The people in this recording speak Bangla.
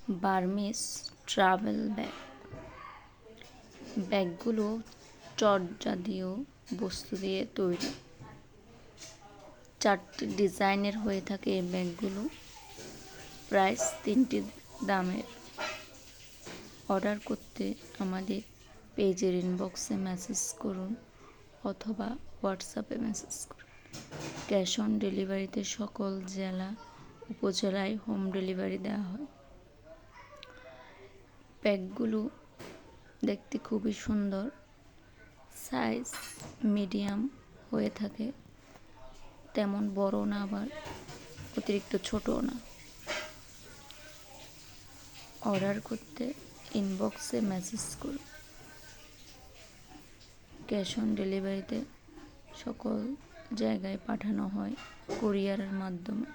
Burmese travel bag. ব্যাগগুলো চটজাতীয় বস্তু দিয়ে তৈরি। 4টি ডিজাইনের হয়ে থাকে এই ব্যাগগুলো। প্রাইস 3টি দামের। অর্ডার করতে আমাদের পেজের ইনবক্সে মেসেজ করুন অথবা হোয়াটসঅ্যাপে মেসেজ করুন। ক্যাশ অন ডেলিভারিতে সকল জেলা উপজেলায় হোম ডেলিভারি দেওয়া হয়। ব্যাগগুলো দেখতে খুবই সুন্দর। সাইজ মিডিয়াম হয়ে থাকে, তেমন বড় না আবার অতিরিক্ত ছোটও না। অর্ডার করতে ইনবক্সে মেসেজ করুন। ক্যাশ অন ডেলিভারিতে সকল জায়গায় পাঠানো হয় কুরিয়ারের মাধ্যমে।